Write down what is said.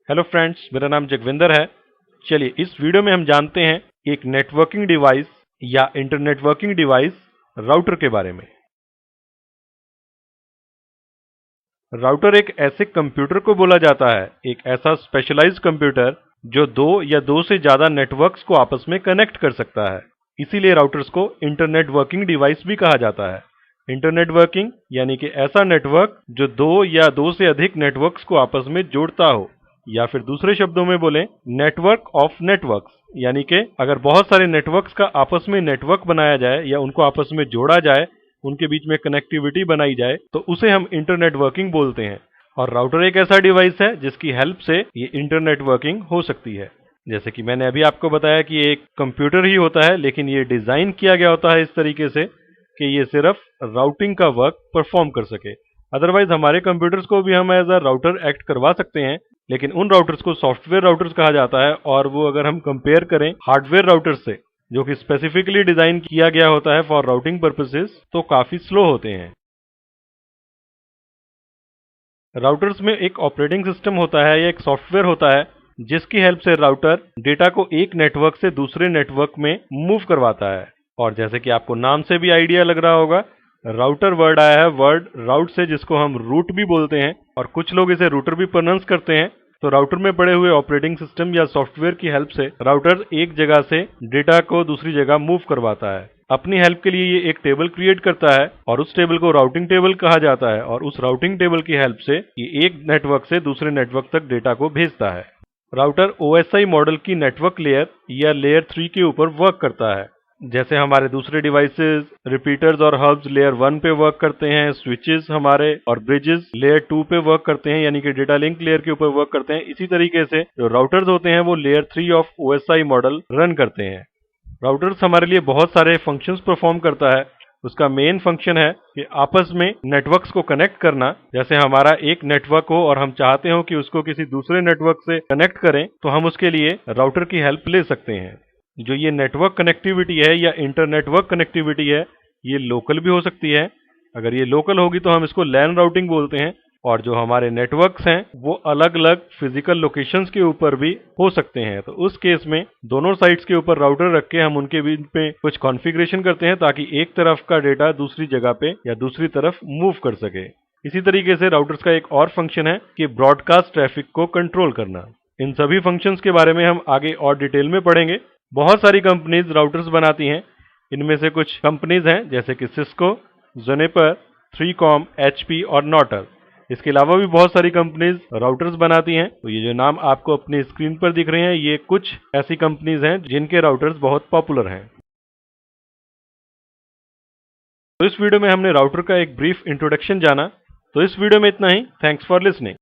Hello friends, मेरा नाम जगविंदर है। चलिए इस वीडियो में हम जानते हैं एक नेटवर्किंग डिवाइस या इंटरनेटवर्किंग डिवाइस राउटर के बारे में। राउटर एक ऐसे कंप्यूटर को बोला जाता है, एक ऐसा स्पेशलाइज्ड कंप्यूटर जो दो या दो से ज्यादा नेटवर्क्स को आपस में कनेक्ट कर सकता है। इसीलिए राउटर्स को इंटरनेट वर्किंग डिवाइस भी कहा जाता है। इंटरनेट वर्किंग यानी कि ऐसा नेटवर्क जो दो या दो से अधिक नेटवर्क्स को आपस में जोड़ता हो, या फिर दूसरे शब्दों में बोलें नेटवर्क ऑफ नेटवर्क्स। यानी कि अगर बहुत सारे नेटवर्क्स का आपस में नेटवर्क बनाया जाए या उनको आपस में जोड़ा जाए, उनके बीच में कनेक्टिविटी बनाई जाए, तो उसे हम इंटरनेट वर्किंग बोलते हैं। और राउटर एक ऐसा डिवाइस है जिसकी हेल्प से ये इंटरनेट वर्किंग हो सकती है। जैसे कि मैंने अभी आपको बताया कि ये एक कंप्यूटर ही होता है, लेकिन ये डिजाइन किया गया होता है इस तरीके से कि ये सिर्फ राउटिंग का वर्क परफॉर्म कर सके। अदरवाइज हमारे कंप्यूटर्स को भी हम एज अ राउटर एक्ट करवा सकते हैं, लेकिन उन राउटर्स को सॉफ्टवेयर राउटर्स कहा जाता है। और वो अगर हम कंपेयर करें हार्डवेयर राउटर्स से, जो कि स्पेसिफिकली डिजाइन किया गया होता है फॉर राउटिंग पर्पसेस, तो काफी स्लो होते हैं। राउटर्स में एक ऑपरेटिंग सिस्टम होता है या एक सॉफ्टवेयर होता है जिसकी हेल्प से राउटर डेटा को एक नेटवर्क से दूसरे नेटवर्क में मूव करवाता है। और जैसे कि आपको नाम से भी आइडिया लग रहा होगा, राउटर वर्ड आया है वर्ड राउट से, जिसको हम रूट भी बोलते हैं और कुछ लोग इसे रूटर भी प्रोनाउंस करते हैं। तो राउटर में पड़े हुए ऑपरेटिंग सिस्टम या सॉफ्टवेयर की हेल्प से राउटर एक जगह से डेटा को दूसरी जगह मूव करवाता है। अपनी हेल्प के लिए ये एक टेबल क्रिएट करता है और उस टेबल को राउटिंग टेबल कहा जाता है। और उस राउटिंग टेबल की हेल्प से ये एक नेटवर्क से दूसरे नेटवर्क तक डेटा को भेजता है। राउटर OSI मॉडल की नेटवर्क लेयर या लेयर 3 के ऊपर वर्क करता है। जैसे हमारे दूसरे डिवाइसेस रिपीटर्स और हब्स लेयर 1 पे वर्क करते हैं, स्विचेस हमारे और ब्रिजेस लेयर 2 पे वर्क करते हैं, यानी कि डेटा लिंक लेयर के ऊपर वर्क करते हैं। इसी तरीके से जो राउटर्स होते हैं वो layer 3 of OSI model run करते हैं। राउटर्स हमारे लिए बहुत सारे फंक्शंस परफॉर्म करता है। उसका मेन फंक्शन है कि आपस में नेटवर्क्स को कनेक्ट करना। जैसे हमारा एक नेटवर्क हो और हम चाहते हो कि उसको किसी दूसरे नेटवर्क से कनेक्ट करें, तो हम उसके लिए राउटर की हेल्प ले सकते हैं। जो ये नेटवर्क कनेक्टिविटी है या इंटरनेटवर्क कनेक्टिविटी है, ये लोकल भी हो सकती है। अगर ये लोकल होगी तो हम इसको लैन राउटिंग बोलते हैं। और जो हमारे नेटवर्क्स हैं वो अलग अलग फिजिकल लोकेशंस के ऊपर भी हो सकते हैं। तो उस केस में दोनों साइड्स के ऊपर राउटर रख के हम उनके बीच में कुछ कॉन्फ़िगरेशन करते हैं ताकि एक तरफ का डेटा दूसरी जगह पे या दूसरी तरफ मूव कर सके। इसी तरीके से राउटर्स का एक और फंक्शन है कि ब्रॉडकास्ट ट्रैफिक को कंट्रोल करना। इन सभी फंक्शंस के बारे में हम आगे और डिटेल में पढ़ेंगे। बहुत सारी कंपनीज राउटर्स बनाती हैं। इनमें से कुछ कंपनीज हैं जैसे कि सिस्को, जुनिपर, 3कॉम, HP और नॉर्टल। इसके अलावा भी बहुत सारी कंपनीज राउटर्स बनाती हैं। तो ये जो नाम आपको अपनी स्क्रीन पर दिख रहे हैं, ये कुछ ऐसी कंपनीज हैं जिनके राउटर्स बहुत पॉपुलर हैं। तो इस वीडियो में हमने राउटर का एक ब्रीफ इंट्रोडक्शन जाना। तो इस वीडियो में इतना ही। Thanks for listening.